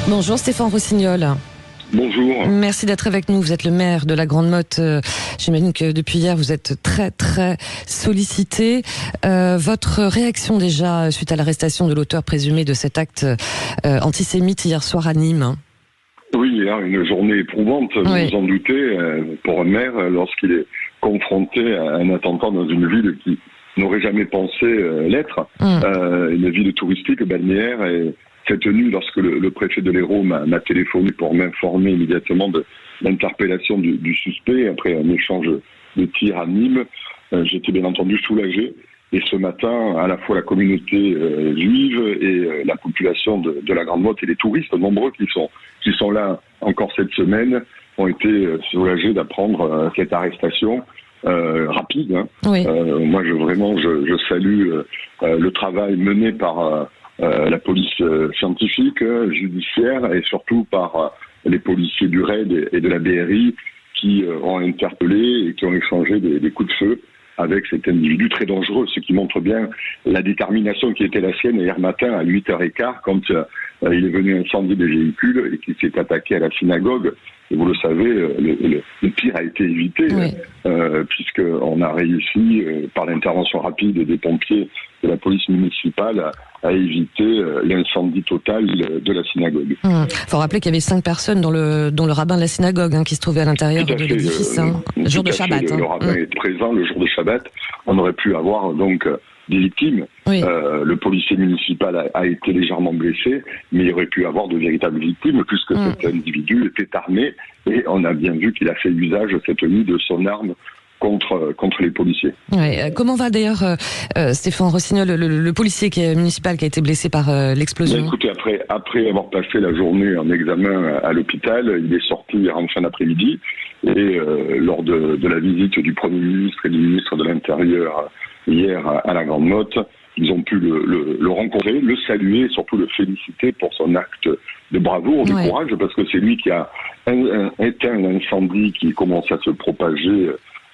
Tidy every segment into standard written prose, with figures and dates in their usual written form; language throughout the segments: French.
Bonjour Stéphane Rossignol. Bonjour. Merci d'être avec nous. Vous êtes le maire de la Grande Motte. J'imagine que depuis hier, vous êtes très, très sollicité. Votre réaction déjà suite à l'arrestation de l'auteur présumé de cet acte antisémite hier soir à Nîmes? Oui, une journée éprouvante, vous vous en doutez, pour un maire lorsqu'il est confronté à un attentat dans une ville qui n'aurait jamais pensé l'être, une ville touristique, balnéaire. Et cette nuit, lorsque le préfet de l'Hérault m'a téléphoné pour m'informer immédiatement de l'interpellation du suspect après un échange de tirs à Nîmes, j'étais bien entendu soulagé. Et ce matin, à la fois la communauté juive et la population de la Grande Motte et les touristes nombreux qui sont là encore cette semaine ont été soulagés d'apprendre cette arrestation rapide. Oui. Moi, je salue le travail mené par la police scientifique, judiciaire et surtout par les policiers du RAID et de la BRI qui ont interpellé et qui ont échangé des coups de feu avec cet individu très dangereux, ce qui montre bien la détermination qui était la sienne hier matin à 8h15 quand il est venu incendier des véhicules et qu'il s'est attaqué à la synagogue. Et vous le savez, le pire a été évité, puisqu'on a réussi, par l'intervention rapide des pompiers de la police municipale, à éviter l'incendie total de la synagogue. Faut rappeler qu'il y avait 5 personnes dont le rabbin de la synagogue qui se trouvait à l'intérieur de l'édifice. Le jour de Shabbat. Le rabbin est présent le jour de Shabbat. On aurait pu avoir donc des victimes. Oui. Le policier municipal a été légèrement blessé, mais il aurait pu avoir de véritables victimes puisque cet individu était armé et on a bien vu qu'il a fait usage cette nuit de son arme contre les policiers. Oui. Comment va d'ailleurs Stéphane Rossignol, le policier municipal qui a été blessé par l'explosion? Écoutez, après avoir passé la journée en examen à l'hôpital, il est sorti en fin d'après-midi et lors de la visite du Premier ministre et du ministre de l'Intérieur hier à la Grande Motte, ils ont pu le rencontrer, le saluer et surtout le féliciter pour son acte de bravoure, de courage, parce que c'est lui qui a éteint l'incendie qui commençait à se propager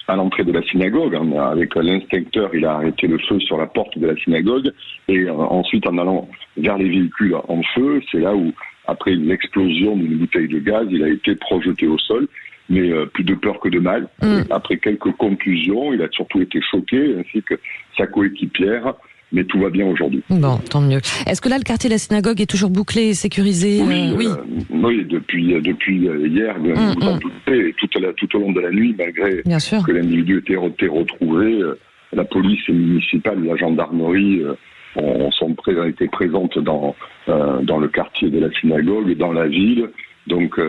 à l'entrée de la synagogue. Avec l'inspecteur, il a arrêté le feu sur la porte de la synagogue et ensuite en allant vers les véhicules en feu, c'est là où, après une explosion d'une bouteille de gaz, il a été projeté au sol. Mais plus de peur que de mal. Après quelques contusions, il a surtout été choqué, ainsi que sa coéquipière. Mais tout va bien aujourd'hui. Bon, tant mieux. Est-ce que là, le quartier de la synagogue est toujours bouclé et sécurisé? Oui, depuis hier, vous en doutez, tout au long de la nuit, malgré que l'individu était retrouvé, la police municipale, la gendarmerie ont été présentes dans le quartier de la synagogue, dans la ville. Donc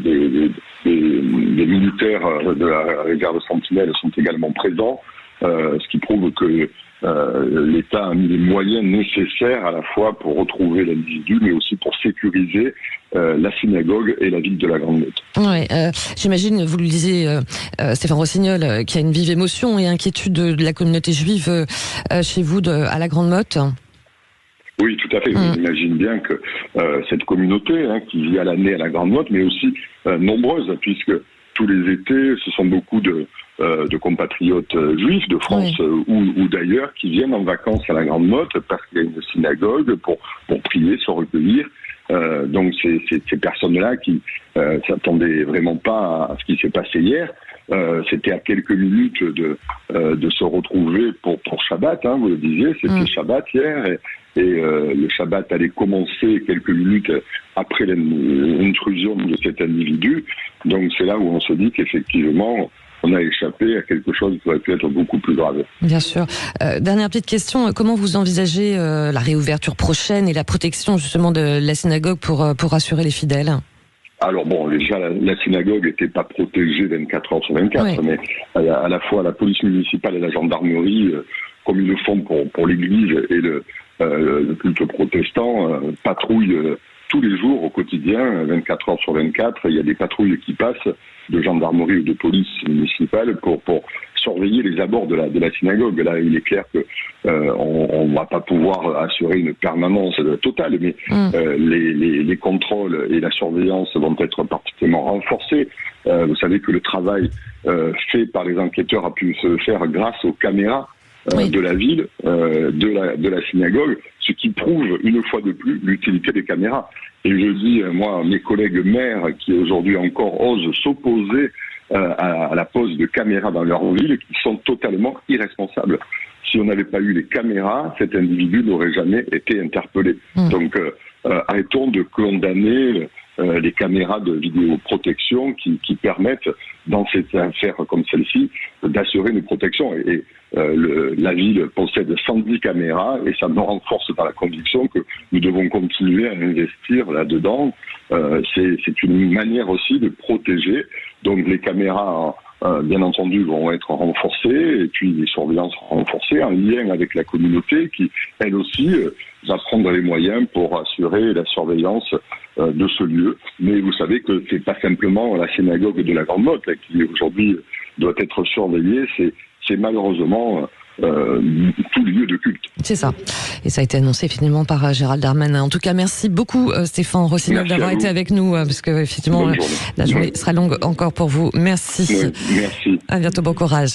des militaires de la réserve Sentinelle sont également présents, ce qui prouve que l'État a mis les moyens nécessaires à la fois pour retrouver l'individu, mais aussi pour sécuriser la synagogue et la ville de la Grande Motte. Oui, j'imagine, vous le disiez, Stéphane Rossignol, qu'il y a une vive émotion et inquiétude de la communauté juive chez vous à la Grande Motte. Oui, tout à fait. J'imagine bien que cette communauté qui vit à l'année à la Grande Motte, mais aussi nombreuse, puisque tous les étés, ce sont beaucoup de compatriotes juifs de France ou d'ailleurs qui viennent en vacances à la Grande Motte parce qu'il y a une synagogue pour prier, se recueillir. Donc ces personnes-là qui s'attendaient vraiment pas à ce qui s'est passé hier. C'était à quelques minutes de se retrouver pour Shabbat, vous le disiez, c'était Shabbat hier, et le Shabbat allait commencer quelques minutes après l'intrusion de cet individu. Donc c'est là où on se dit qu'effectivement, on a échappé à quelque chose qui aurait pu être beaucoup plus grave. Bien sûr. Dernière petite question, comment vous envisagez la réouverture prochaine et la protection justement de la synagogue pour rassurer les fidèles ? Alors bon, déjà la synagogue n'était pas protégée 24 heures sur 24, mais à la fois la police municipale et la gendarmerie, comme ils le font pour l'église et le culte protestant, patrouillent tous les jours au quotidien, 24 heures sur 24. Il y a des patrouilles qui passent de gendarmerie ou de police municipale pour surveiller les abords de la synagogue. Là, il est clair que on va pas pouvoir assurer une permanence totale, mais les contrôles et la surveillance vont être particulièrement renforcés. Vous savez que le travail fait par les enquêteurs a pu se faire grâce aux caméras de la ville, de la synagogue, ce qui prouve une fois de plus l'utilité des caméras. Et je dis, moi, à mes collègues maires qui aujourd'hui encore osent s'opposer à la pose de caméras dans leur ville, qui sont totalement irresponsables. Si on n'avait pas eu les caméras, cet individu n'aurait jamais été interpellé. Donc, arrêtons de condamner les caméras de vidéoprotection qui permettent, dans cette affaire comme celle-ci, d'assurer une protection. Et la ville possède 110 caméras et ça me renforce dans la conviction que nous devons continuer à investir là-dedans. C'est une manière aussi de protéger. Donc les caméras, bien entendu, vont être renforcées et puis les surveillances renforcées en lien avec la communauté qui, elle aussi, va prendre les moyens pour assurer la surveillance de ce lieu. Mais vous savez que c'est pas simplement la synagogue de la Grande Motte qui aujourd'hui doit être surveillée, c'est malheureusement tout lieu de culte. C'est ça. Et ça a été annoncé finalement par Gérald Darmanin. En tout cas, merci beaucoup Stéphane Rossignol d'avoir été avec nous, parce que effectivement la journée sera longue encore pour vous. Merci. Oui, merci. À bientôt, bon courage.